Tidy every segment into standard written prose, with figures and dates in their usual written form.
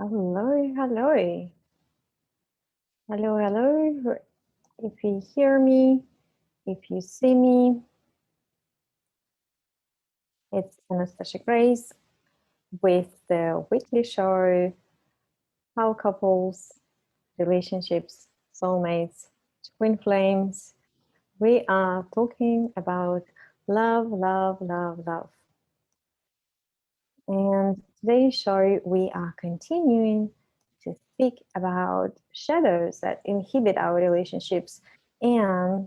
Hello, hello. Hello, hello. If you hear me, if you see me, it's Anastasha Grace with the weekly show, How Couples, Relationships, Soulmates, Twin Flames. We are talking about love, love, love, love. And today's show, we are continuing to speak about shadows that inhibit our relationships and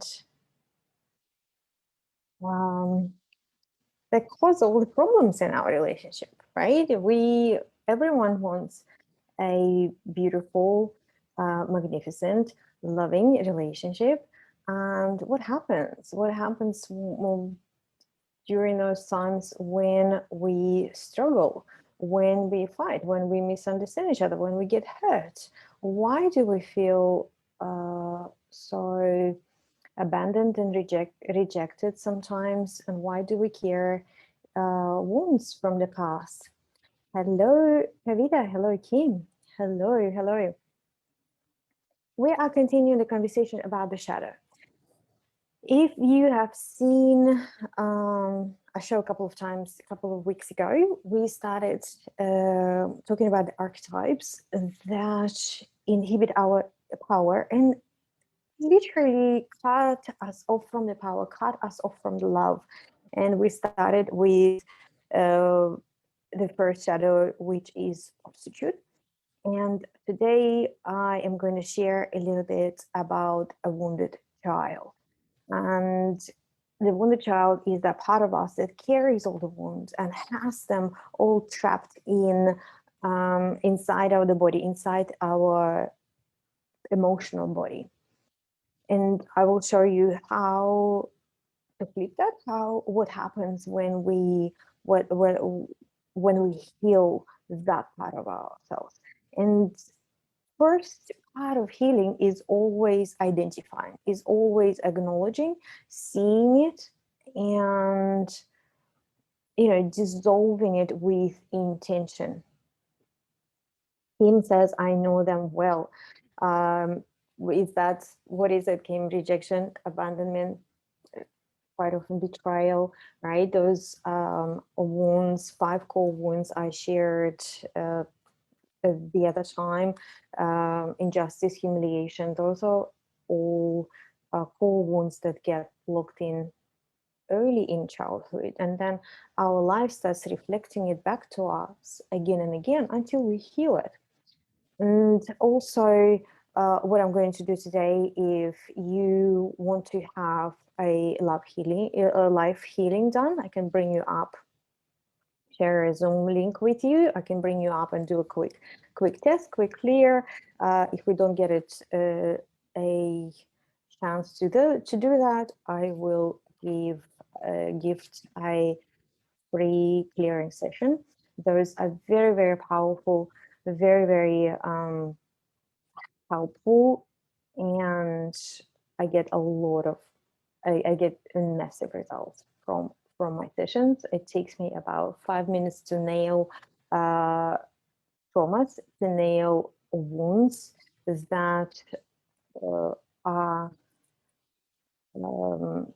that cause all the problems in our relationship, right? Everyone wants a beautiful, magnificent, loving relationship. And what happens? What happens during those times when we struggle, when we fight, when we misunderstand each other, when we get hurt? Why do we feel so abandoned and rejected sometimes, and why do we care? Wounds from the past. Hello, Kavita. Hello, Kim. Hello, hello. We are continuing the conversation about the shadow. If you have seen a show a couple of weeks ago, we started talking about the archetypes that inhibit our power and literally cut us off from the power, cut us off from the love. And we started with the first shadow, which is substitute. And today I am going to share a little bit about a wounded child. And the wounded child is that part of us that carries all the wounds and has them all trapped inside our body, inside our emotional body. And I will show you how to flip that, what happens when we when we heal that part of ourselves. And first part of healing is always identifying, is always acknowledging, seeing it, and dissolving it with intention. Kim says, I know them well. Is that what is it, Kim? Rejection, abandonment, quite often betrayal, right? Those wounds, 5 core wounds I shared the other time, injustice, humiliation, those are all core wounds that get locked in early in childhood, and then our life starts reflecting it back to us again and again until we heal it. And also, what I'm going to do today, if you want to have a life healing done, I can bring you up, share a Zoom link with you. I can bring you up and do a quick test, quick clear. If we don't get it a chance to do that, I will give a gift a free clearing session. Those are very, very powerful, very, very helpful, and I get a lot of I get massive results from my sessions. It takes me about 5 minutes to nail traumas, to nail wounds that are um,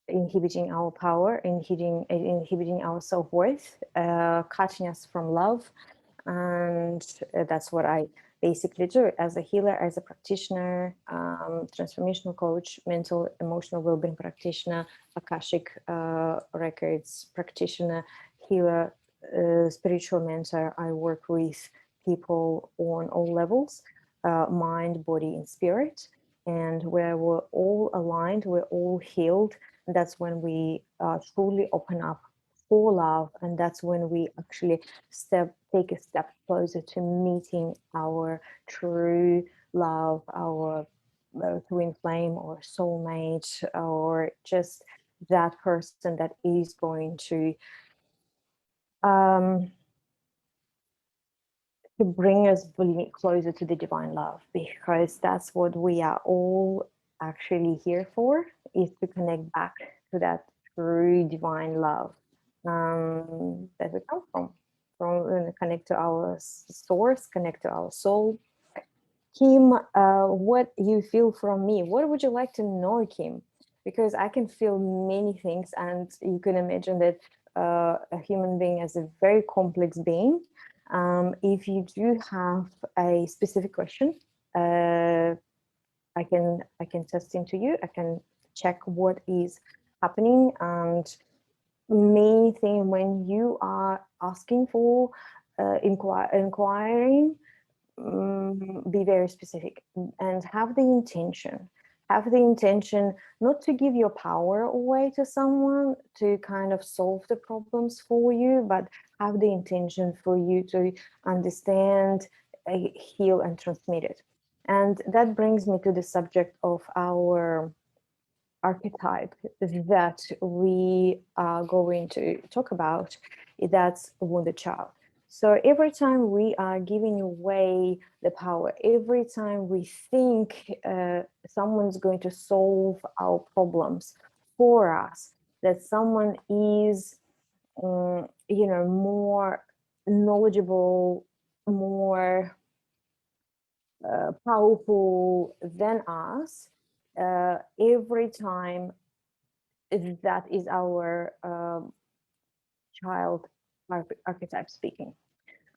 inhibiting our power, inhibiting our self-worth, cutting us from love. And that's what I basically do as a healer, as a practitioner, transformational coach, mental emotional well-being practitioner, Akashic records practitioner, healer, spiritual mentor. I work with people on all levels, mind, body, and spirit. And where we're all aligned, we're all healed. And that's when we truly open up for love, and that's when we actually take a step closer to meeting our true love, our twin flame or soulmate, or just that person that is going to bring us closer to the divine love, because that's what we are all actually here for, is to connect back to that true divine love that we come from connect to our source, connect to our soul. Kim, what you feel from me? What would you like to know, Kim? Because I can feel many things, and you can imagine that a human being is a very complex being. If you do have a specific question, I can test into you. I can check what is happening, and main thing when you are asking for inquiring, be very specific and have the intention. Have the intention not to give your power away to someone to kind of solve the problems for you, but have the intention for you to understand, heal, and transmit it. And that brings me to the subject of our archetype that we are going to talk about. That's wounded child. So every time we are giving away the power, every time we think someone's going to solve our problems for us, that someone is, more knowledgeable, more powerful than us, every time that is our child archetype speaking.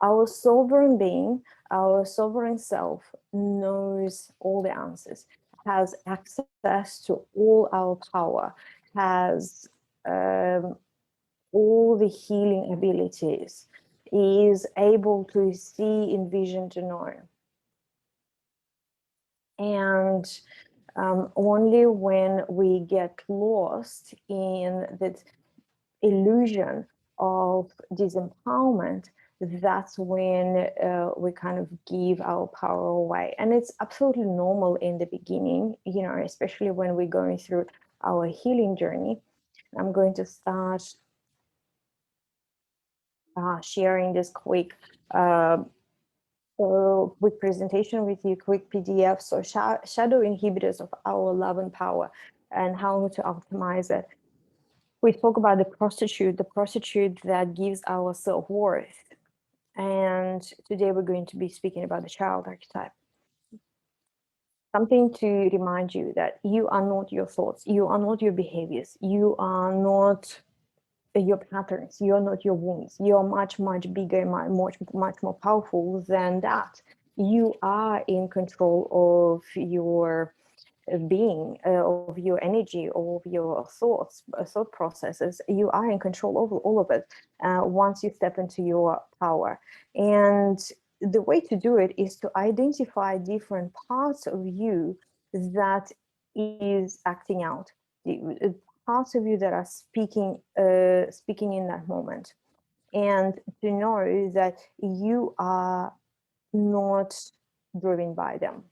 Our sovereign being, our sovereign self knows all the answers, has access to all our power, has all the healing abilities, is able to see, envision, to know. And only when we get lost in that illusion of disempowerment, that's when we kind of give our power away. And it's absolutely normal in the beginning, especially when we're going through our healing journey. I'm going to start sharing this quick presentation with you, quick PDF. So shadow inhibitors of our love and power, and how to optimize it. We talk about the prostitute that gives our self-worth. And today we're going to be speaking about the child archetype. Something to remind you that you are not your thoughts, you are not your behaviors, you are not your patterns, you're not your wounds. You're much, much bigger, much more powerful than that. You are in control of your being, of your energy, of your thought processes. You are in control of all of it once you step into your power. And the way to do it is to identify different parts of you that is acting out, the parts of you that are speaking in that moment, and to know that you are not driven by them.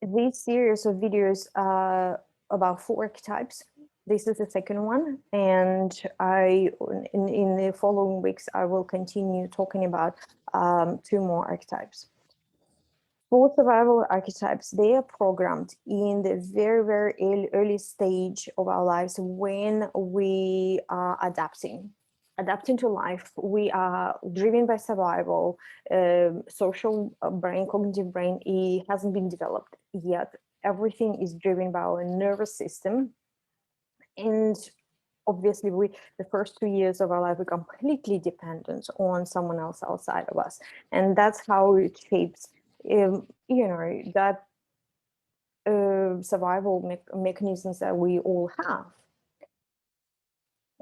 This series of videos are about 4 archetypes. This is the second one, and in the following weeks I will continue talking about 2 more archetypes. 4 survival archetypes, they are programmed in the very, very early stage of our lives when we are adapting to life. We are driven by survival. Social brain, cognitive brain, it hasn't been developed yet. Everything is driven by our nervous system. And obviously, the first 2 years of our life, we're completely dependent on someone else outside of us. And that's how it shapes, that survival mechanisms that we all have.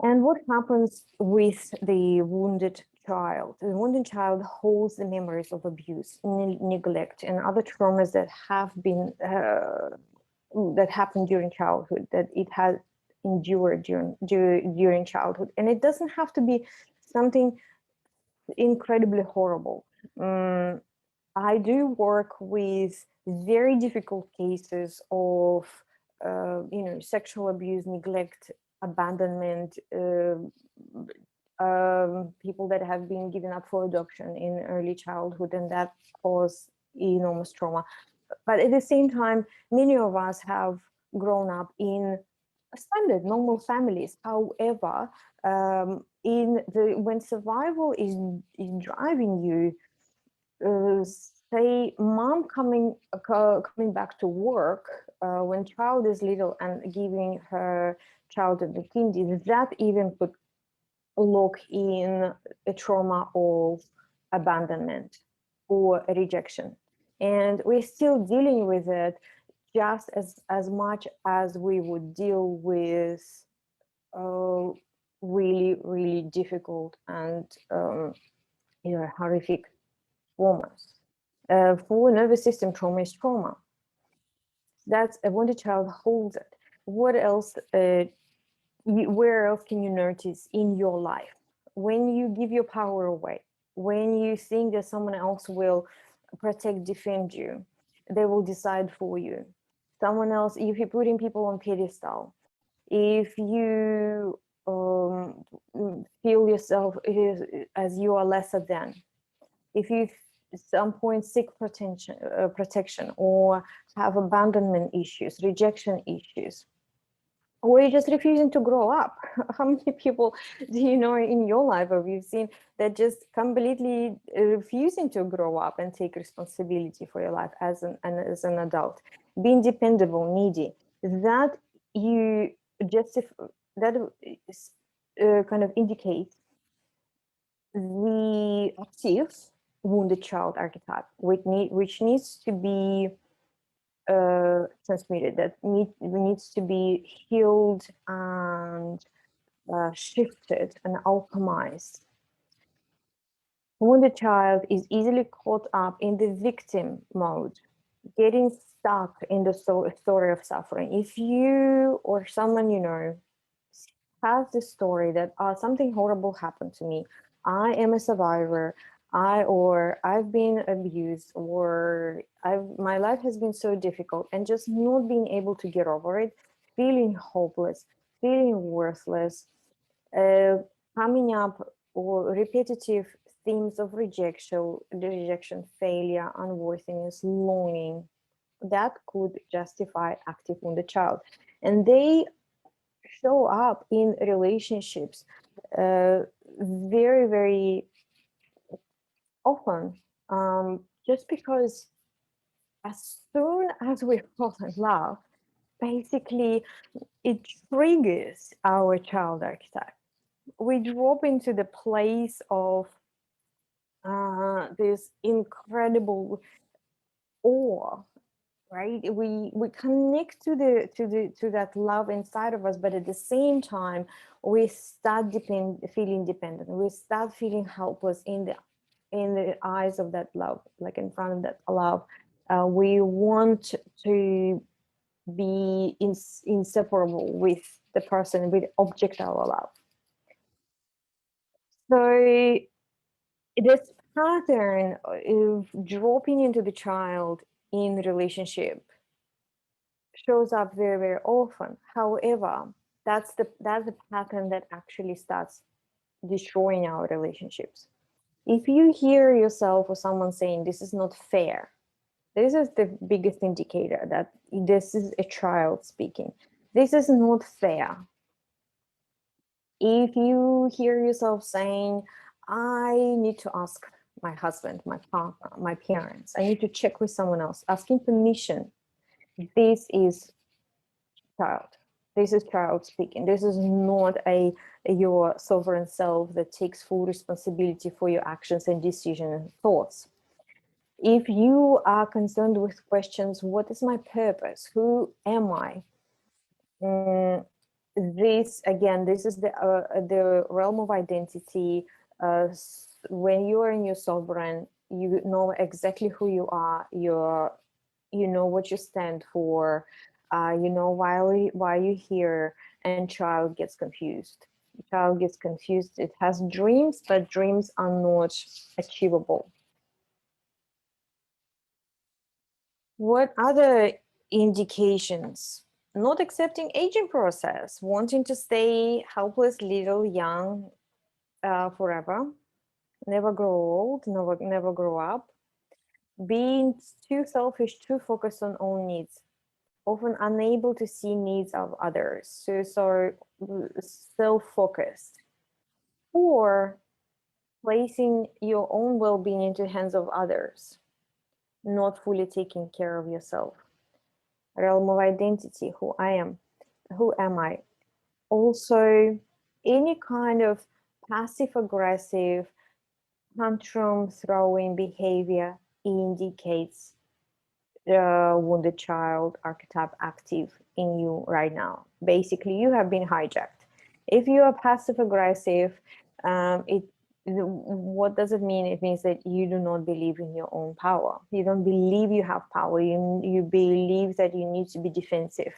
And what happens with the wounded child? The wounded child holds the memories of abuse, neglect, and other traumas that have been that happened during childhood, that it has endured during childhood. And it doesn't have to be something incredibly horrible. I do work with very difficult cases of sexual abuse, neglect, abandonment, people that have been given up for adoption in early childhood, and that caused enormous trauma. But at the same time, many of us have grown up in standard, normal families. However, when survival is driving you, say mom coming back to work when child is little and giving her child the candy, that even could lock in a trauma of abandonment or rejection, and we're still dealing with it just as much as we would deal with really difficult and horrific traumas. For nervous system trauma is trauma. That's when the child holds it. What else? Where else can you notice in your life when you give your power away? When you think that someone else will protect, defend you, they will decide for you. Someone else, if you're putting people on pedestal, if you feel yourself as you are lesser than, if you at some point seek protection or have abandonment issues, rejection issues, or you're just refusing to grow up. How many people do you know in your life or you've seen that just completely refusing to grow up and take responsibility for your life as an adult, being dependable, needy? That you justify, that kind of indicates the active wounded child archetype, which needs to be transmuted, that needs to be healed and shifted and alchemized. Wounded child is easily caught up in the victim mode, getting stuck in the story of suffering. If you or someone you know has the story that something horrible happened to me, I am a survivor, I've been abused, or my life has been so difficult, and just not being able to get over it, feeling hopeless, feeling worthless, coming up or repetitive themes of rejection, failure, unworthiness, longing, that could justify active wounded child. And they show up in relationships very often, just because as soon as we fall in love, basically it triggers our child archetype. We drop into the place of this incredible awe, right? We connect to that love inside of us, but at the same time we start feeling dependent. We start feeling helpless in the eyes of that love, like in front of that love. We want to be inseparable with the person, with the object of our love. So this pattern of dropping into the child in relationship shows up very often. However, that's the pattern that actually starts destroying our relationships. If you hear yourself or someone saying this is not fair, this is the biggest indicator that this is a child speaking. This is not fair. If you hear yourself saying, I need to ask my husband, my partner, my parents, I need to check with someone else, asking permission, this is child. This is child speaking. This is not your sovereign self that takes full responsibility for your actions and decisions and thoughts. If you are concerned with questions, what is my purpose? Who am I? This is the realm of identity. When you are in your sovereign, you know exactly who you are. You know what you stand for. You know why you're here. And child gets confused. Child gets confused. It has dreams, but dreams are not achievable. What other indications? Not accepting aging process, wanting to stay helpless, little, young, forever, never grow old, never grow up, being too selfish, too focused on own needs, often unable to see needs of others, so self-focused. or placing your own well-being into the hands of others, not fully taking care of yourself. Realm of identity, who am I? Also, any kind of passive aggressive tantrum throwing behavior indicates the wounded child archetype active in you right now. Basically, you have been hijacked. If you are passive aggressive, what does it mean? It means that you do not believe in your own power. You don't believe you have power. You believe that you need to be defensive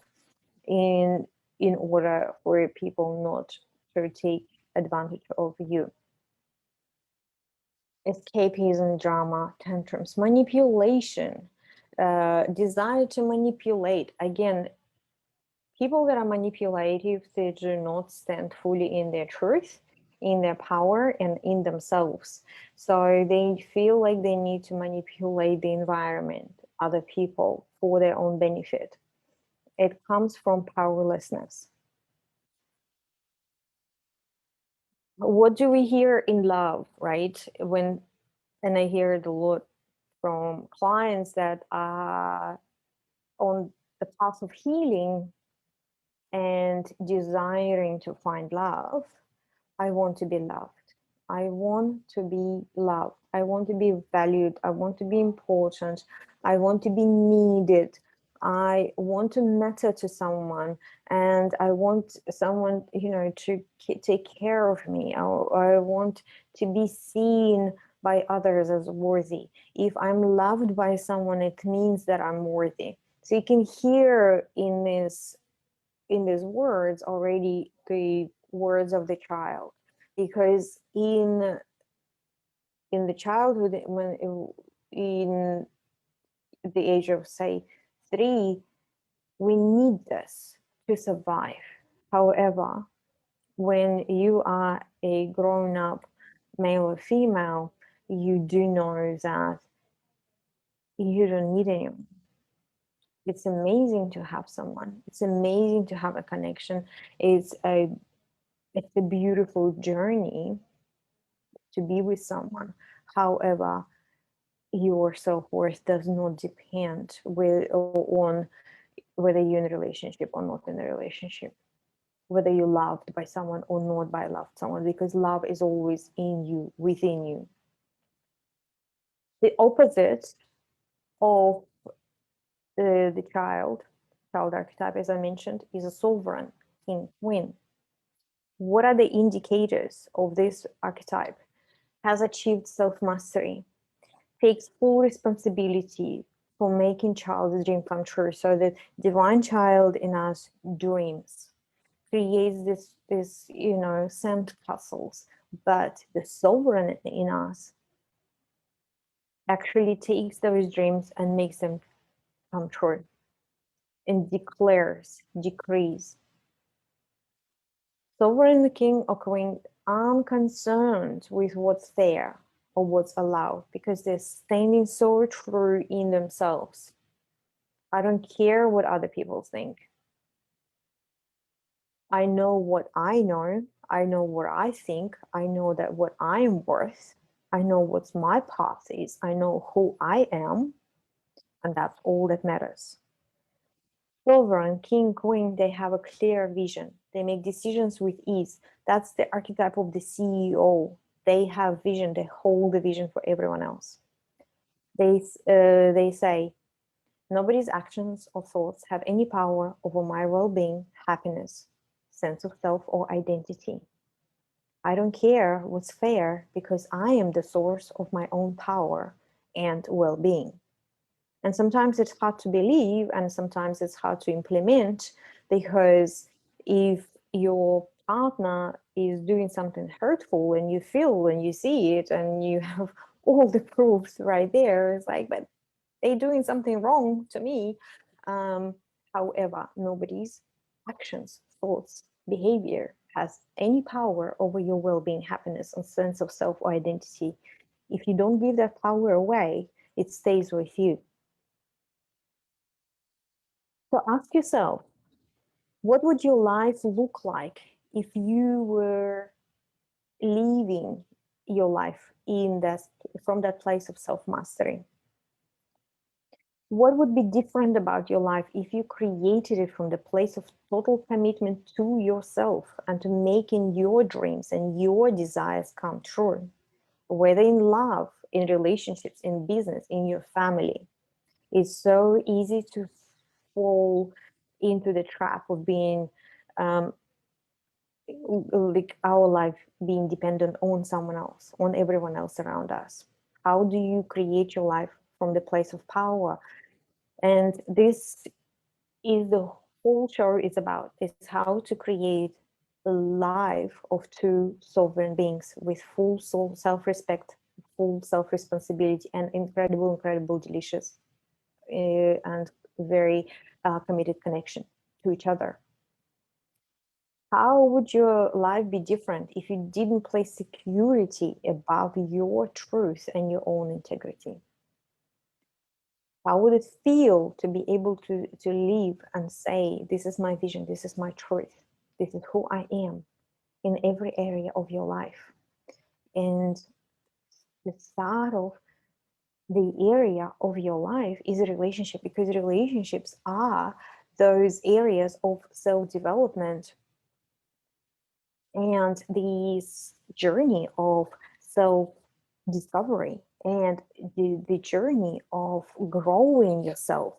in order for people not to take advantage of you. Escapism, drama, tantrums, manipulation, desire to manipulate. Again, people that are manipulative, they do not stand fully in their truth, in their power, and in themselves. So they feel like they need to manipulate the environment, other people, for their own benefit. It comes from powerlessness. What do we hear in love, right? And I hear it a lot from clients that are on the path of healing and desiring to find love. I want to be loved. I want to be loved. I want to be valued. I want to be important. I want to be needed. I want to matter to someone, and I want someone, to take care of me. I want to be seen by others as worthy. If I'm loved by someone, it means that I'm worthy. So you can hear in these words already the words of the child, because in the childhood, when in the age of, say, 3, we need this to survive. However, when you are a grown-up male or female, you do know that you don't need anyone. It's amazing to have someone. It's amazing to have a connection. It's a beautiful journey to be with someone. However, your self-worth does not depend on whether you're in a relationship or not in a relationship, whether you're loved by someone or not by loved someone, because love is always in you, within you. The opposite of the child archetype, as I mentioned, is a sovereign, king, queen. What are the indicators of this archetype? Has achieved self-mastery, takes full responsibility for making child's dream come true. So the divine child in us dreams, creates this sand castles, but the sovereign in us actually takes those dreams and makes them come true, and decrees. Sovereign king or queen aren't concerned with what's there or what's allowed, because they're standing so true in themselves. I don't care what other people think. I know what I know. I know what I think. I know that what I am worth. I know what my path is. I know who I am. And that's all that matters. Sovereign, king, queen, they have a clear vision. They make decisions with ease. That's the archetype of the CEO. They have vision. They hold the vision for everyone else. They say, nobody's actions or thoughts have any power over my well-being, happiness, sense of self, or identity. I don't care what's fair, because I am the source of my own power and well-being. And sometimes it's hard to believe, and sometimes it's hard to implement, because if your partner is doing something hurtful and you feel and you see it and you have all the proofs right there, it's like, but they're doing something wrong to me. However, nobody's actions, thoughts, behavior has any power over your well-being, happiness, and sense of self or identity. If you don't give that power away, it stays with you. So ask yourself, what would your life look like if you were living your life in that, from that place of self-mastery? What would be different about your life if you created it from the place of total commitment to yourself and to making your dreams and your desires come true, whether in love, in relationships, in business, in your family? It's so easy to fall into the trap of being like our life being dependent on someone else, on everyone else around us. How do you create your life from the place of power? And this is the whole show is about, is how to create a life of two sovereign beings with full soul self-respect, full self-responsibility, and incredible delicious and very committed connection to each other. How would your life be different if you didn't place security above your truth and your own integrity? How would it feel to be able to live and say, this is my vision, this is my truth, this is who I am in every area of your life? And the start of the area of your life is a relationship, because relationships are those areas of self-development and this journey of self-discovery and the journey of growing yourself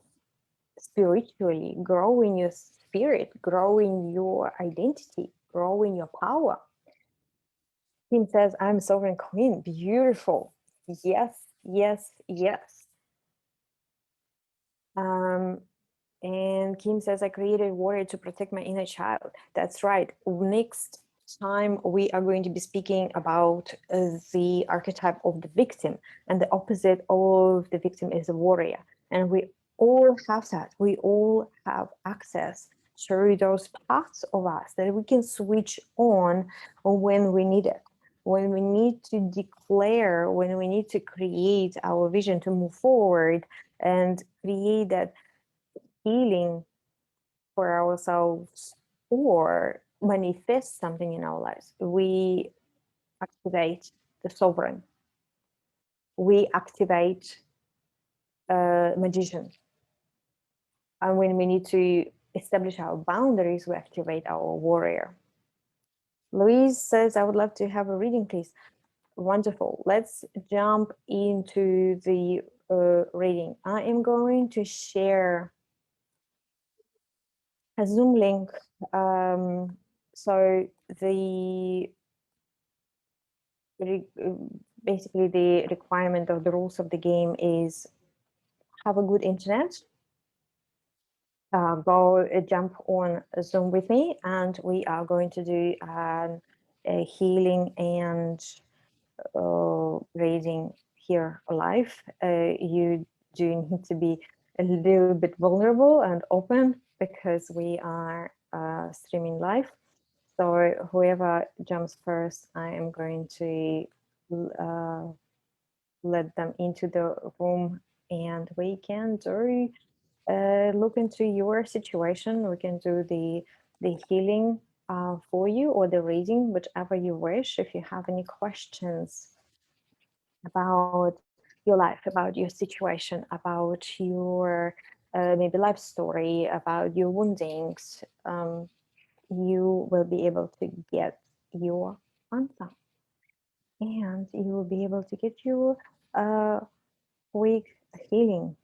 spiritually, growing your spirit, growing your identity, growing your power. Kim says, I'm sovereign queen. Beautiful. Yes, yes, yes. And Kim says, I created warrior to protect my inner child. That's right. Next time we are going to be speaking about the archetype of the victim, and the opposite of the victim is a warrior. And we all have that. We all have access to those parts of us that we can switch on when we need it, when we need to declare, when we need to create our vision to move forward and create that healing for ourselves or manifest something in our lives. We activate the sovereign. We activate a magician. And when we need to establish our boundaries, we activate our warrior. Louise says, I would love to have a reading, please. Wonderful. Let's jump into the reading. I am going to share a Zoom link. So the basically the requirement of the rules of the game is have a good internet. Go jump on Zoom with me, and we are going to do a healing and reading here live. You do need to be a little bit vulnerable and open because we are streaming live. So whoever jumps first, I am going to let them into the room, and we can do look into your situation. We can do the healing for you, or the reading, whichever you wish. If you have any questions about your life, about your situation, about your maybe life story, about your woundings, you will be able to get your answer, and you will be able to get your quick healing.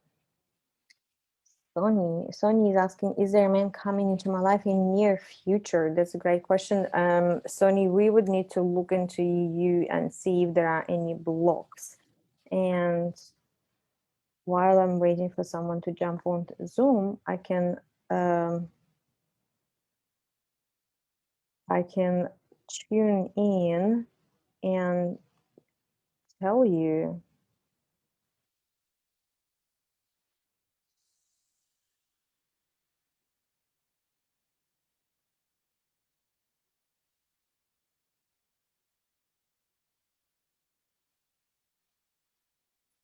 Sony is asking, is there a man coming into my life in near future? That's a great question. Sony, we would need to look into you and see if there are any blocks. And while I'm waiting for someone to jump on Zoom, I can tune in and tell you.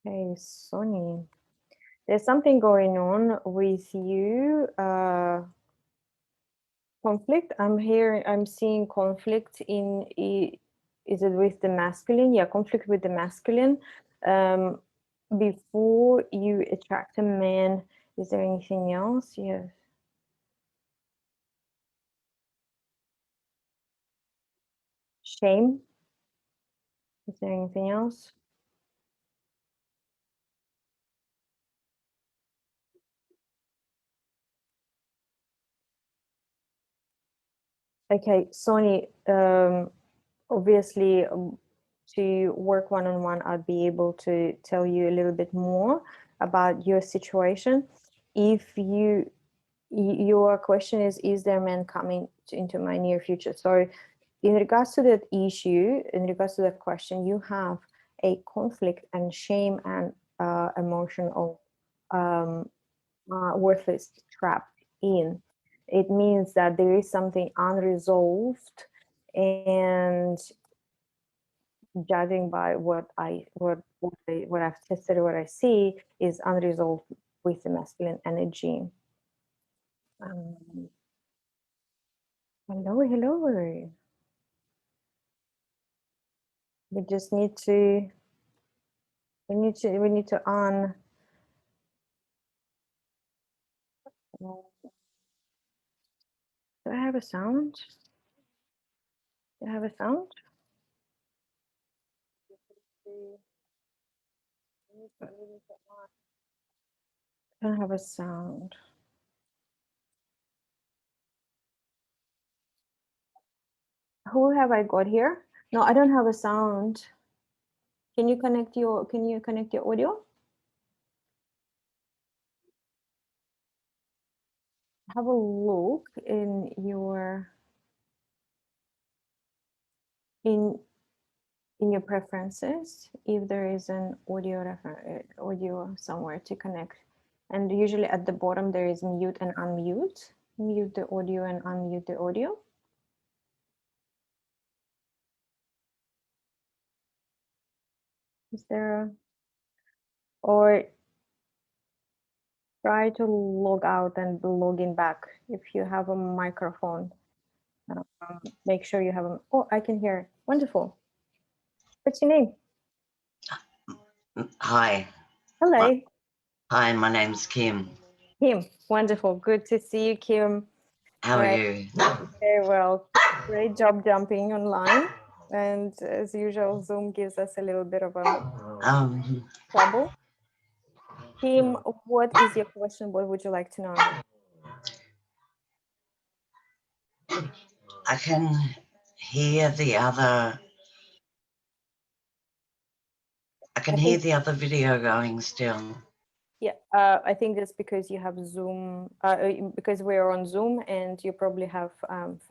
Hey, Sony, there's something going on with you. Conflict. I'm seeing conflict is it with the masculine? Yeah, conflict with the masculine. Before you attract a man, is there anything else? Yes. Shame. Is there anything else? Okay, Sony, obviously to work one-on-one, I'd be able to tell you a little bit more about your situation. If your question is there a man coming into my near future? So in regards to that issue, in regards to that question, you have a conflict and shame and emotional worthless trapped in. It means that there is something unresolved, and judging by what I've tested, what I see is unresolved with the masculine energy. Hello, hello. We just need to. We need to on. Do I have a sound? Do I have a sound? I don't have a sound. Who have I got here? No, I don't have a sound. Can you connect your audio? Have a look in your preferences if there is an audio somewhere to connect. And usually at the bottom there is mute and unmute. Mute the audio and unmute the audio. Is there or try to log out and log in back if you have a microphone. Make sure you have a. Oh, I can hear. Wonderful. What's your name? Hi. Hello. Hi, my name's Kim. Kim. Wonderful. Good to see you, Kim. How are you? Very well. Great job jumping online. And as usual, Zoom gives us a little bit of trouble. Kim, what is your question? What would you like to know? I can hear the other. I can hear the other video going still. Yeah, I think that's because you have Zoom, because we're on Zoom, and you probably have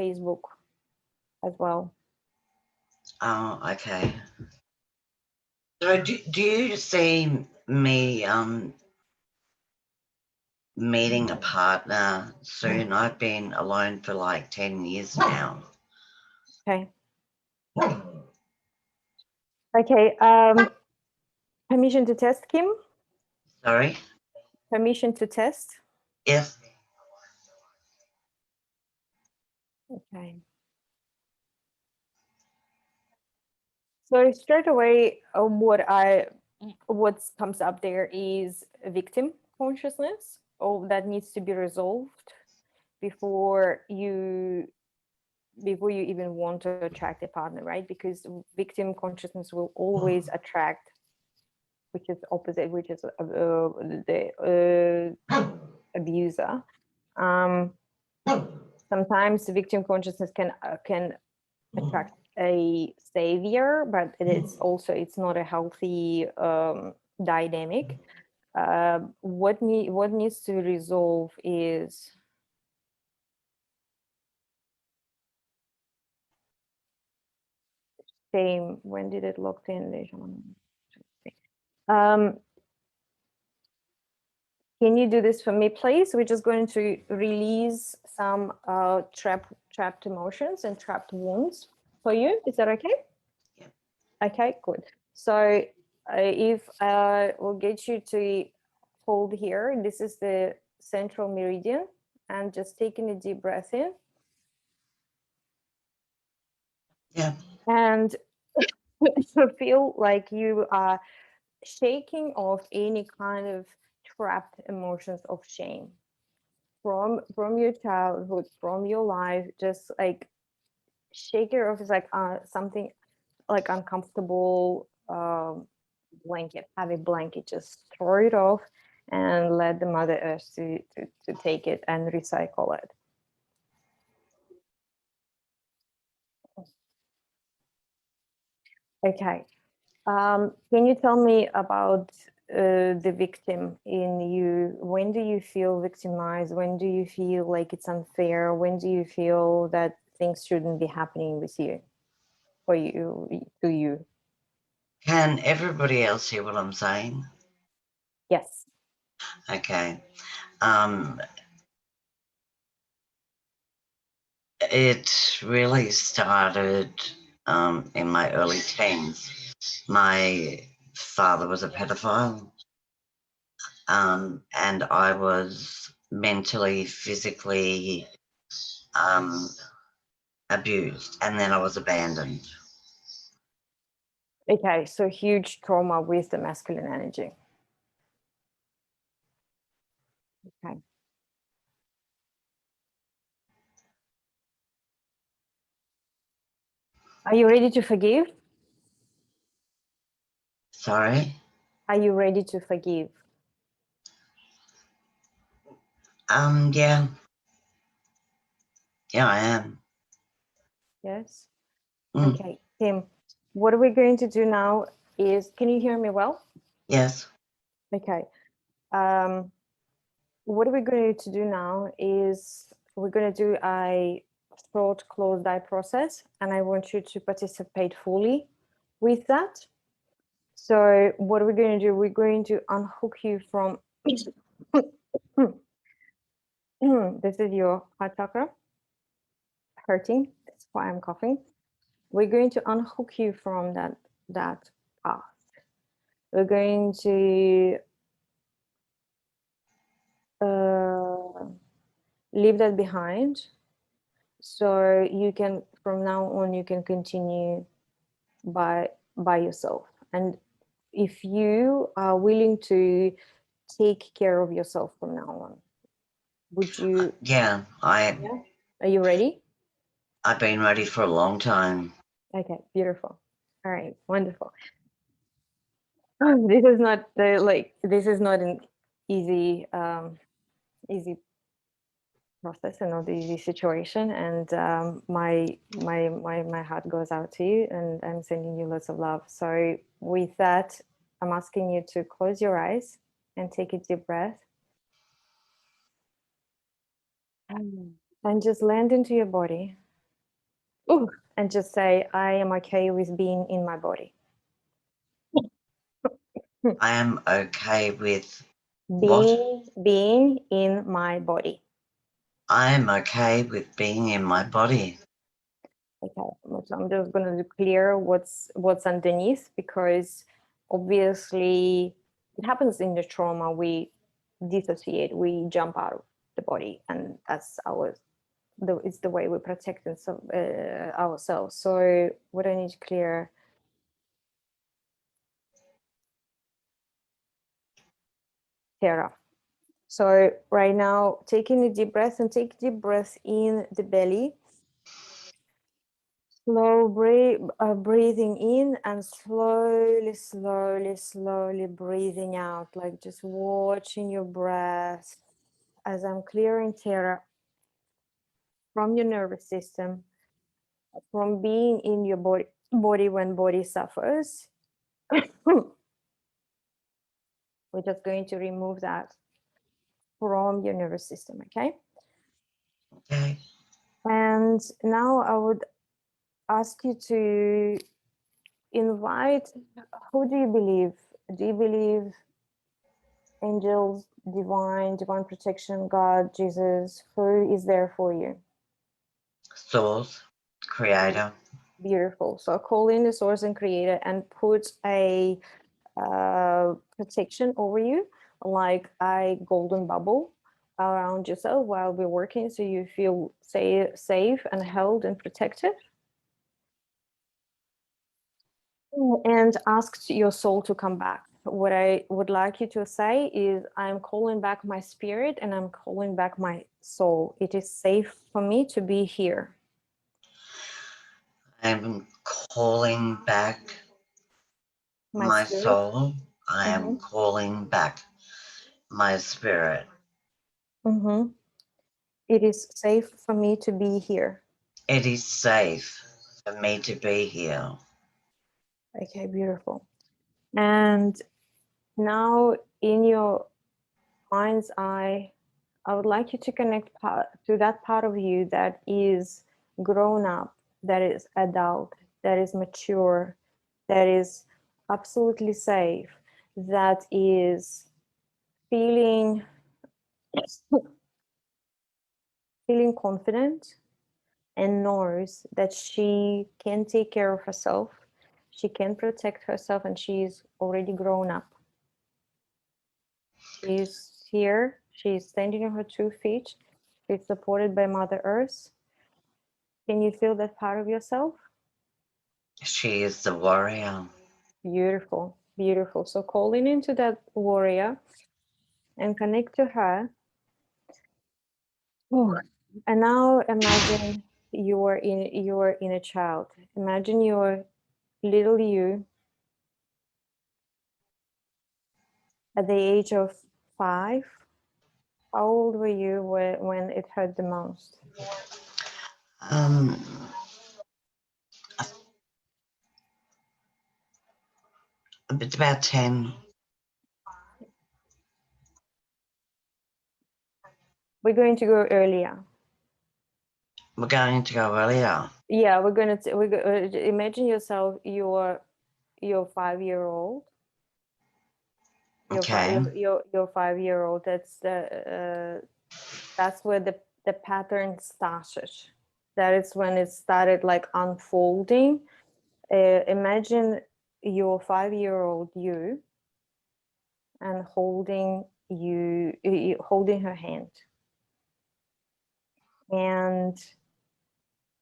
Facebook as well. Oh, okay. So do you see me meeting a partner soon? I've been alone for like 10 years now. Okay. Okay. Permission to test, Kim? Sorry? Permission to test? Yes. Okay. So straight away, what comes up there is victim consciousness. Oh, that needs to be resolved before you even want to attract a partner, right? Because victim consciousness will always attract, which is opposite, which is the abuser. Sometimes the victim consciousness can attract a savior, but it's not a healthy dynamic. What needs to resolve is shame. When did it locked in? Can you do this for me, please? We're just going to release some trapped emotions and trapped wounds for you. Is that okay? Yeah. Okay, good. So if we'll get you to hold here, this is the central meridian, and just taking a deep breath in. Yeah. And you feel like you are shaking off any kind of trapped emotions of shame from your childhood, from your life. Just like shake it off. It's like something like uncomfortable blanket, heavy blanket. Just throw it off and let the Mother Earth to take it and recycle it. Okay. Can you tell me about the victim in you? When do you feel victimized? When do you feel like it's unfair? When do you feel that things shouldn't be happening with you, or you, to you? Can everybody else hear what I'm saying? Yes. Okay. It really started in my early teens. My father was a pedophile, and I was mentally, physically abused, and then I was abandoned. Okay, so huge trauma with the masculine energy. Okay. Are you ready to forgive? Sorry? Are you ready to forgive? Yeah. Yeah, I am. Yes. Mm, Okay, Tim, what we're going to do now is, can you hear me well? yes. Okay. What we're going to do now is we're going to do a short closed eye process, and I want you to participate fully with that. So what we're going to do, we're going to unhook you from this is your heart chakra hurting. That's why I'm coughing. We're going to unhook you from that path. We're going to leave that behind, so you can, from now on, you can continue by yourself. And if you are willing to take care of yourself from now on, would you? Yeah, Yeah. Are you ready? I've been ready for a long time. Okay, beautiful. All right, wonderful. This is not this is not an easy easy process and not the easy situation, and my heart goes out to you, and I'm sending you lots of love. So with that, I'm asking you to close your eyes and take a deep breath and just land into your body. Ooh, and just say, I am okay with being in my body. I am okay with what? Being in my body. I am okay with being in my body. Okay, so I'm just going to clear what's underneath, because obviously it happens in the trauma. We dissociate, we jump out of the body, and that's it's the way we protect ourselves. So what I need to clear, Tara. So right now, taking a deep breath, and take deep breath in the belly. Slow breathing in, and slowly, slowly, slowly breathing out, like just watching your breath as I'm clearing Terra from your nervous system, from being in your body when body suffers. We're just going to remove that from your nervous system, okay? Okay. And now I would ask you to invite, who do you believe? Do you believe angels, divine protection, God, Jesus? Who is there for you? Source, creator. Beautiful. So call in the source and creator and put a protection over you, like a golden bubble around yourself while we're working, so you feel safe and held and protected. and ask your soul to come back. What I would like you to say is, I'm calling back my spirit and I'm calling back my soul. It is safe for me to be here. I'm calling back my spirit. soul. I am calling back my spirit. It is safe for me to be here. It is safe for me to be here. Okay, beautiful. And now in your mind's eye, I would like you to connect to that part of you that is grown up, that is adult, that is mature, that is absolutely safe, that is feeling confident and knows that she can take care of herself, she can protect herself, and she is already grown up. She's here, she's standing on her 2 feet, she's supported by Mother Earth. Can you feel that part of yourself? She is the warrior. Beautiful, beautiful. So calling into that warrior and connect to her. Oh. And now imagine you are in a child. Imagine your little you at the age of 5. How old were you when it hurt the most? It's about 10. We're going to go earlier. We're going to go earlier. Yeah, we're going to imagine yourself, your 5-year-old. Okay. Your 5-year-old. That's where the pattern started. That is when it started like unfolding. Imagine your 5-year-old you and holding her hand, and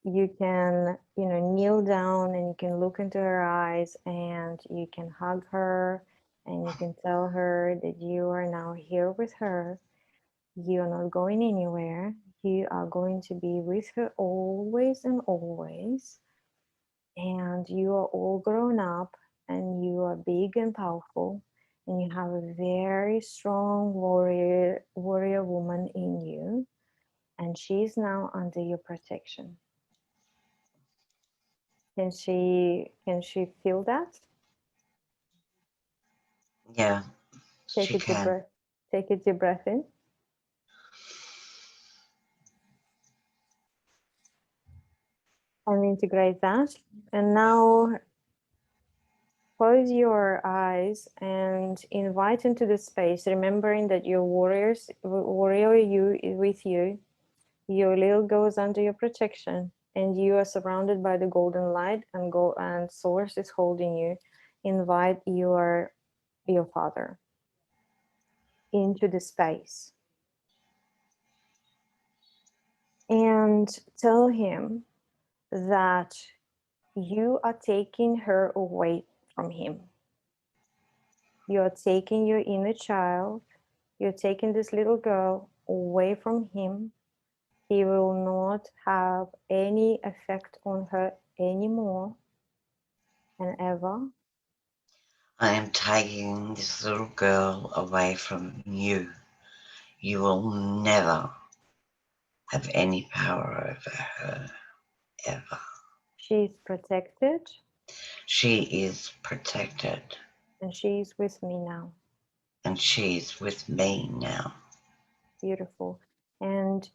you can kneel down and you can look into her eyes and you can hug her and you can tell her that you are now here with her. You are not going anywhere. You are going to be with her always and always. And you are all grown up and you are big and powerful and you have a very strong warrior woman in you, and she is now under your protection. Can she feel that? Yeah, Take she a deep can. breath. Take a deep breath in. And integrate that. And now close your eyes and invite into the space, remembering that your warrior you is with you. Your little girl is under your protection, and you are surrounded by the golden light, and source is holding you. Invite your father into the space and tell him that you are taking her away from him. You are taking your inner child. You're taking this little girl away from him. He will not have any effect on her anymore and ever. I am taking this little girl away from you. You will never have any power over her, ever. She's protected. She is protected. And she's with me now. And she's with me now. Beautiful. And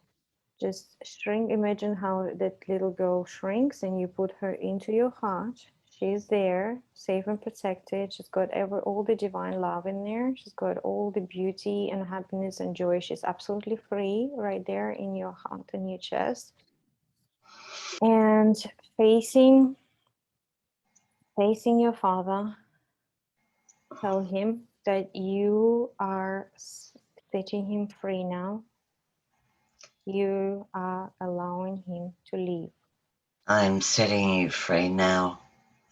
just imagine how that little girl shrinks and you put her into your heart. She's there, safe and protected. She's got all the divine love in there. She's got all the beauty and happiness and joy. She's absolutely free right there in your heart and your chest. And facing your father, tell him that you are setting him free now. You are allowing him to leave. I am setting you free now.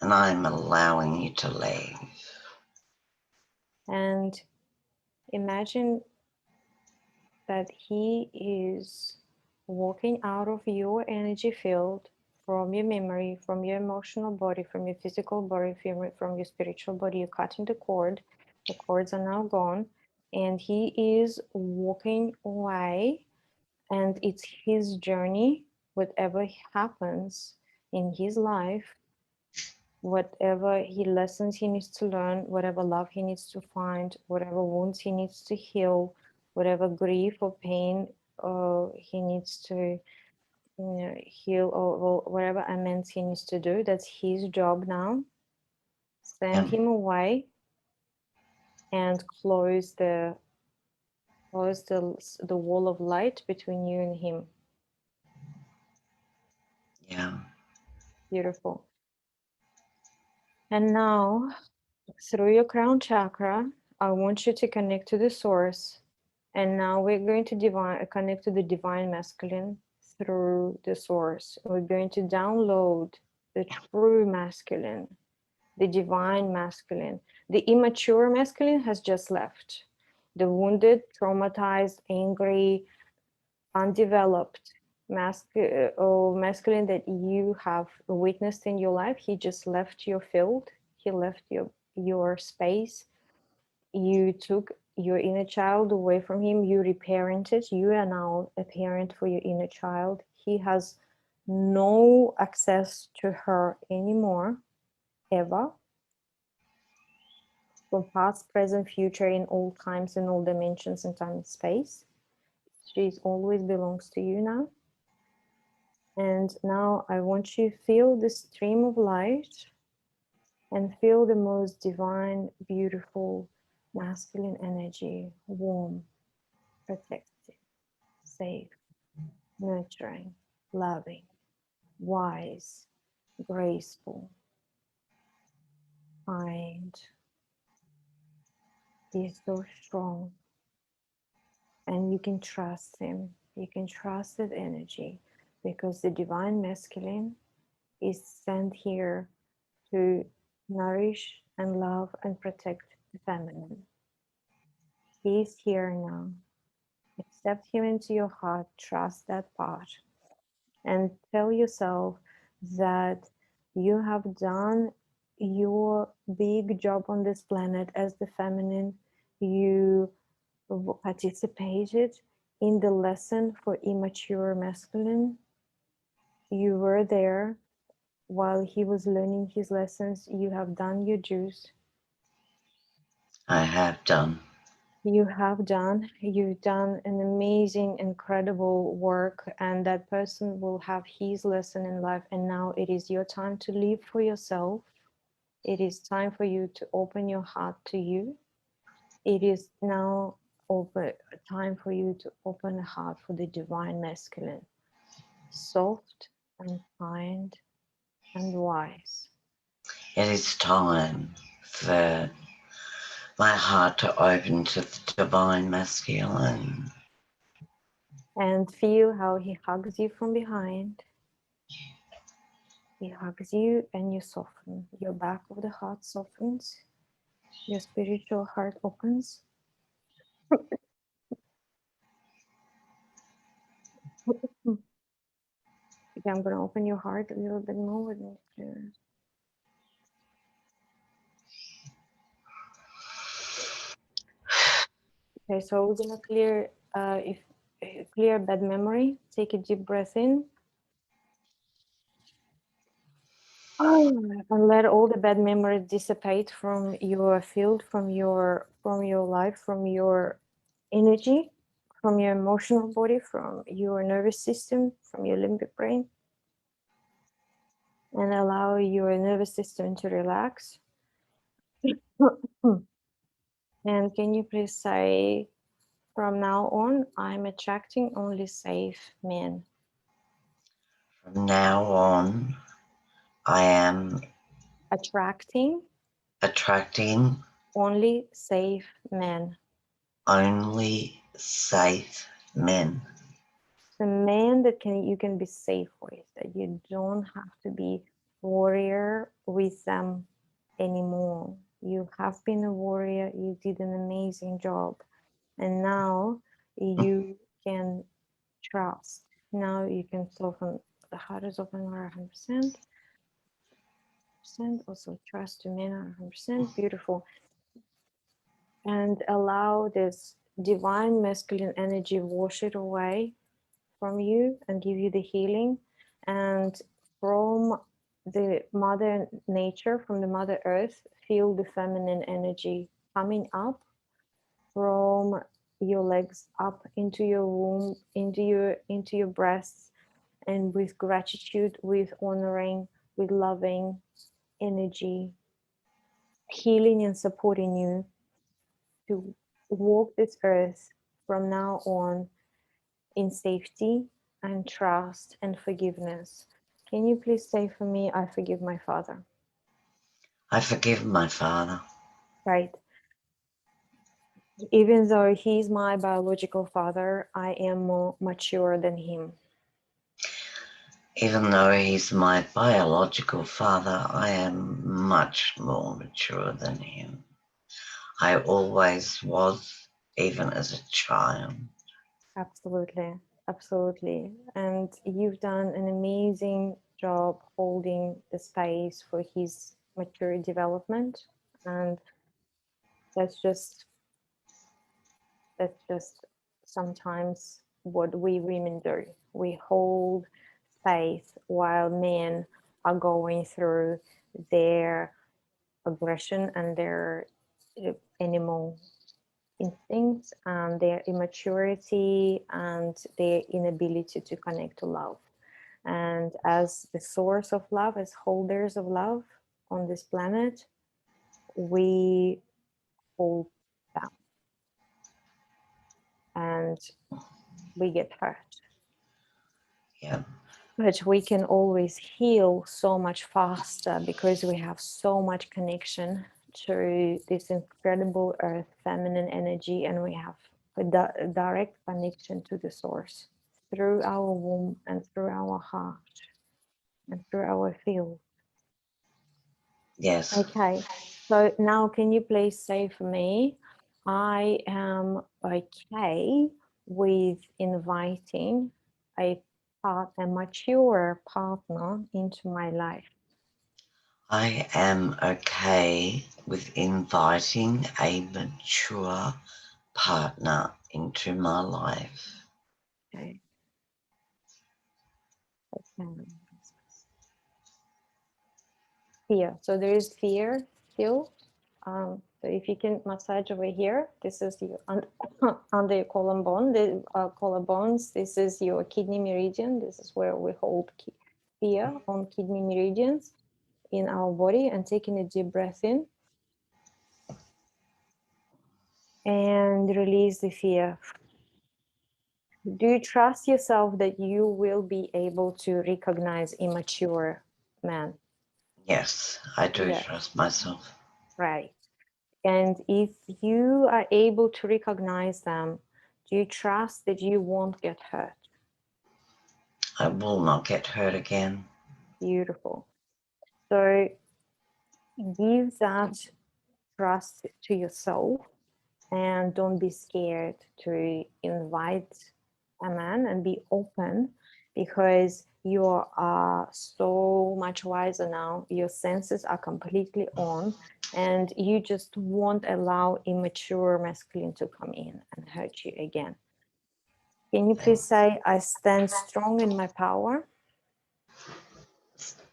and I'm allowing you to leave. And imagine that he is walking out of your energy field, from your memory, from your emotional body, from your physical body, from your spiritual body. You're cutting the cord. The cords are now gone. And he is walking away. And it's his journey. Whatever happens in his life, whatever lessons he needs to learn, whatever love he needs to find, whatever wounds he needs to heal, whatever grief or pain he needs to heal, or whatever amends he needs to do, that's his job now. Send him away and close the wall of light between you and him. Yeah. Beautiful. And now, through your crown chakra, I want you to connect to the source. And now we're going to connect to the divine masculine through the source. We're going to download the true masculine, the divine masculine. The immature masculine has just left. The wounded, traumatized, angry, undeveloped masculine that you have witnessed in your life, he just left your field. He left your space. You took your inner child away from him. You reparented. You are now a parent for your inner child. He has no access to her anymore, ever, from past, present, future, in all times, in all dimensions, in time and space. She always belongs to you now. And now I want you to feel the stream of light and feel the most divine, beautiful, masculine energy, warm, protective, safe, nurturing, loving, wise, graceful, kind. He is so strong, and you can trust him. You can trust that energy, because the divine masculine is sent here to nourish and love and protect the feminine. He is here now. Accept him into your heart, trust that part, and tell yourself that you have done your big job on this planet as the feminine. You participated in the lesson for immature masculine. You were there while he was learning his lessons. You have done your dues. I have done. You've done an amazing, incredible work, and that person will have his lesson in life. And now it is your time to live for yourself. It is time for you to open your heart to you. It is now time for you to open a heart for the divine masculine, soft and kind and wise. It is time for my heart to open to the divine masculine. And feel how he hugs you from behind. He hugs you and you soften. Your back of the heart softens. Your spiritual heart opens. Okay, I'm going to open your heart a little bit more with me. Okay, so we're going to clear bad memory. Take a deep breath in. And let all the bad memories dissipate from your field, from your life, from your energy, from your emotional body, from your nervous system, from your limbic brain, and allow your nervous system to relax. And can you please say, from now on, I'm attracting only safe men. From now on, I am Attracting only safe men. only safe men. The men that you can be safe with, that you don't have to be warrior with with them anymore. You have been a warrior, you did an amazing job, and now you can trust. Now you can soften. The heart is open 100%. Also trust to men 100%. Beautiful. And allow this divine masculine energy wash it away from you and give you the healing. And from the mother nature, from the mother earth, feel the feminine energy coming up from your legs up into your womb, into your breasts, and with gratitude, with honoring, with loving energy, healing and supporting you to walk this earth from now on in safety and trust and forgiveness. Can you please say for me, I forgive my father? I forgive my father. Right. Even though he's my biological father, I am more mature than him. Even though he's my biological father, I am much more mature than him. I always was, even as a child. Absolutely. Absolutely. And you've done an amazing job holding the space for his mature development. And that's just sometimes what we women do. We hold space while men are going through their aggression and their animal instincts and their immaturity and their inability to connect to love. And as the source of love, as holders of love on this planet, we hold them and we get hurt. Yeah. But we can always heal so much faster because we have so much connection to this incredible earth feminine energy, and we have a direct connection to the source through our womb and through our heart and through our field. Yes. Okay, so now can you please say for me, I am okay with inviting a mature partner into my life. I am okay with inviting a mature partner into my life. Okay. Fear. So there is fear still. So if you can massage over here, this is your under your collarbone, the collarbones. This is your kidney meridian. This is where we hold fear on kidney meridians in our body. And taking a deep breath in and release the fear. Do you trust yourself that you will be able to recognize immature men? Yes, I do Yes. trust myself. Right. And if you are able to recognize them, do you trust that you won't get hurt? I will not get hurt again. Beautiful. So give that trust to yourself and don't be scared to invite a man and be open, because you are so much wiser now. Your senses are completely on, and you just won't allow immature masculine to come in and hurt you again. Can you please say, I stand strong in my power?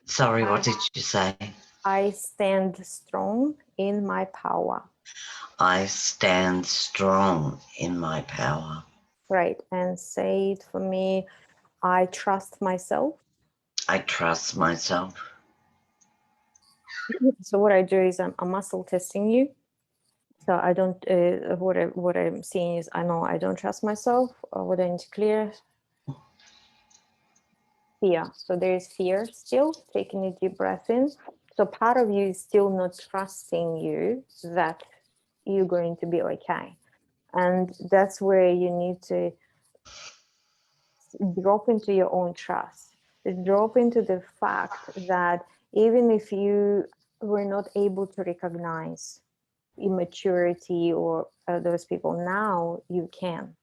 Sorry, what did you say? I stand strong in my power. I stand strong in my power. Right. And say it for me. I trust myself. I trust myself. So what I do is I'm muscle testing you. So I don't, what I'm seeing is I know I don't trust myself. What I need to clear, fear. So there is fear still, taking a deep breath in. So part of you is still not trusting you that you're going to be okay. And that's where you need to drop into your own trust. Drop into the fact that even if you were not able to recognize immaturity or those people. Now you can,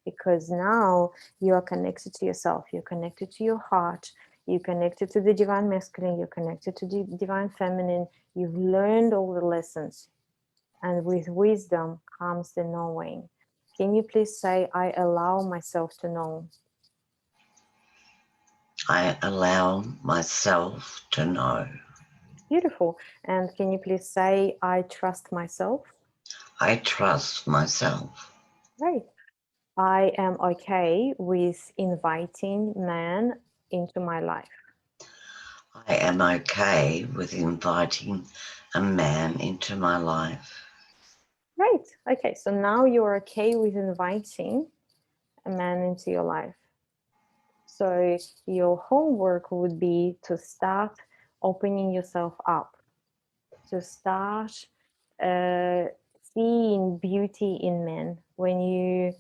because now you are connected to yourself, you're connected to your heart, you're connected to the divine masculine, you're connected to the divine feminine. You've learned all the lessons, and with wisdom comes the knowing. Can you please say, I allow myself to know? I allow myself to know. Beautiful. And can you please say, I trust myself? I trust myself. Right. I am okay with inviting man into my life. I am okay with inviting a man into my life. Right. Okay. So now you're okay with inviting a man into your life. So your homework would be to start opening yourself up, to start uh, seeing beauty in men when you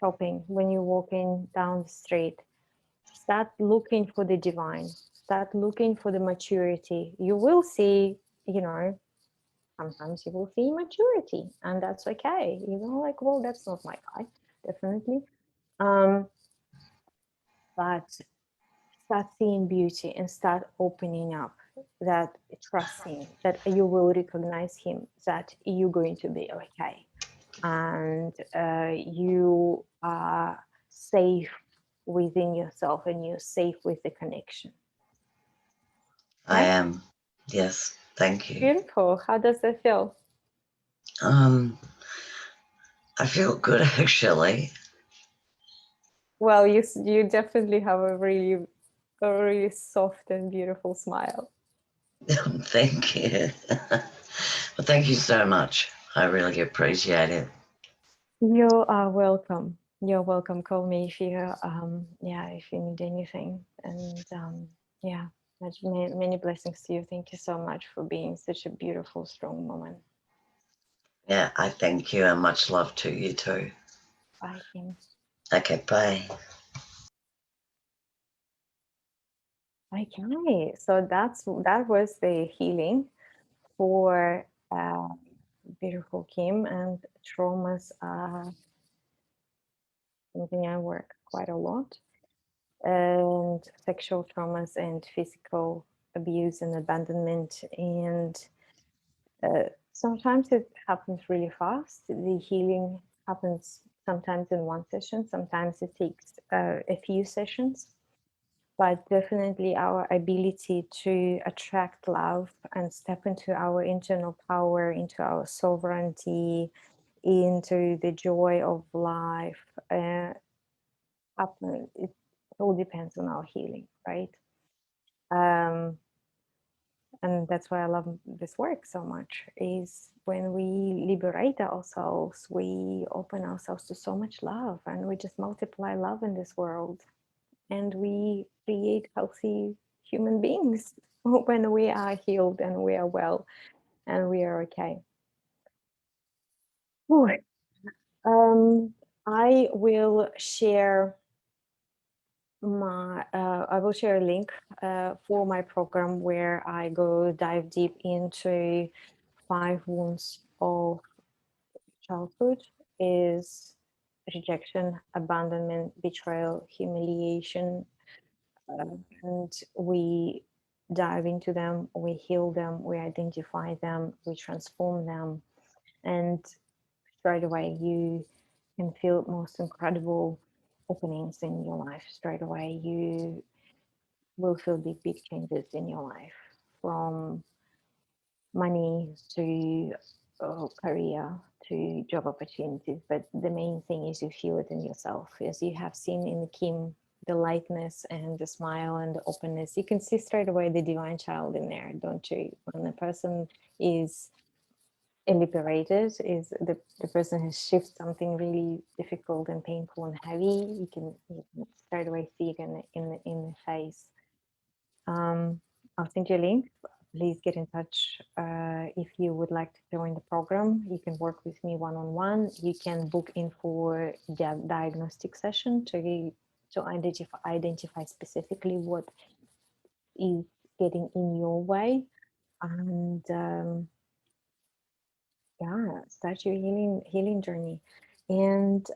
shopping, when you're walking down the street. Start looking for the divine, start looking for the maturity. You will see, you know, sometimes you will see maturity, and that's okay. You know, like, well, that's not my guy, definitely. But start seeing beauty and start opening up, that trusting that you will recognize him, that you're going to be okay, and you are safe within yourself, and you're safe with the connection. I Right? am. Yes, thank you. Beautiful. How does that feel? Um, I feel good actually. Well, you definitely have a really soft and beautiful smile. Thank you. Well, thank you so much. I really appreciate it. You are welcome. You're welcome. Call me if you if you need anything. And yeah, many blessings to you. Thank you so much for being such a beautiful, strong woman. Yeah, I thank you and much love to you too. Bye, Kim. Okay, bye. Okay, so that was the healing for beautiful Kim, and traumas are something I work quite a lot, and sexual traumas and physical abuse and abandonment. And sometimes it happens really fast. The healing happens sometimes in one session, sometimes it takes a few sessions. But definitely our ability to attract love and step into our internal power, into our sovereignty, into the joy of life, it all depends on our healing, right? Um, and that's why I love this work so much, is when we liberate ourselves, we open ourselves to so much love, and we just multiply love in this world, and we create healthy human beings when we are healed and we are well and we are okay. Ooh. I will share a link for my program where I go dive deep into 5 wounds of childhood: is rejection, abandonment, betrayal, humiliation, and we dive into them, we heal them, we identify them, we transform them, and straight away you can feel most incredible openings in your life. Straight away you will feel big changes in your life, from money to career to job opportunities. But the main thing is you feel it in yourself. As you have seen in Kim, the lightness and the smile and the openness, you can see straight away the divine child in there, don't you? When a person is liberated, is the person has shifted something really difficult and painful and heavy, you can straight away see it in the face. I'll send you a link. Please get in touch if you would like to join the program. You can work with me one-on-one. You can book in for the diagnostic session to identify specifically what is getting in your way, and yeah, start your healing journey. And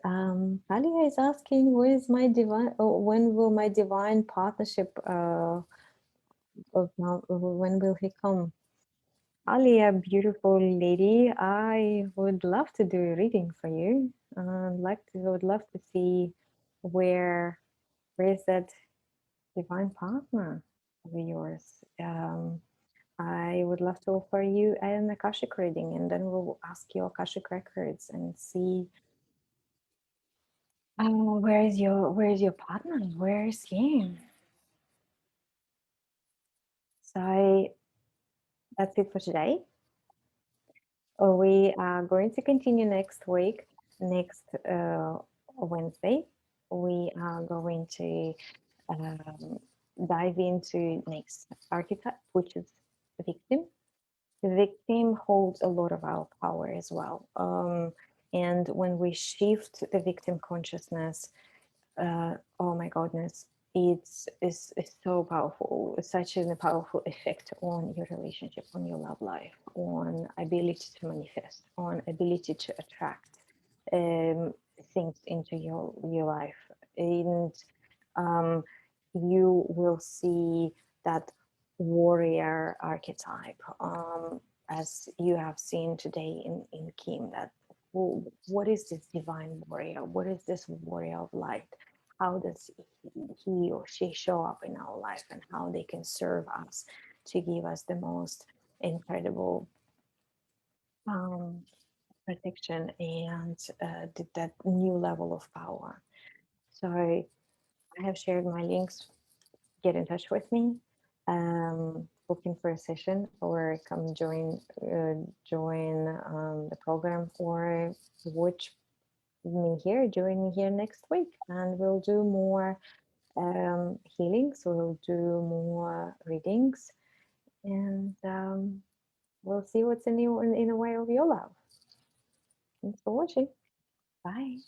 Alia is asking, where is my divine? Oh, when will my divine partnership? When will he come? Alia, beautiful lady, I would love to do a reading for you. Would love to see where is that divine partner of yours. I would love to offer you an Akashic reading, and then we'll ask your Akashic records and see where is your partner? Where is he? So that's it for today. We are going to continue next week. Next Wednesday, we are going to um, dive into next archetype, which is the victim. The victim holds a lot of our power as well. And when we shift the victim consciousness, oh my goodness, it's so powerful. It's such a powerful effect on your relationship, on your love life, on ability to manifest, on ability to attract things into your life. And you will see that warrior archetype, as you have seen today in Kim, that what is this divine warrior? What is this warrior of light? How does he or she show up in our life, and how they can serve us to give us the most incredible protection and that new level of power. So I have shared my links. Get in touch with me, booking for a session, or come join the program, or watch join me here next week, and we'll do more healings. We'll do more readings, and we'll see what's in the way of your love. Thanks for watching. Bye.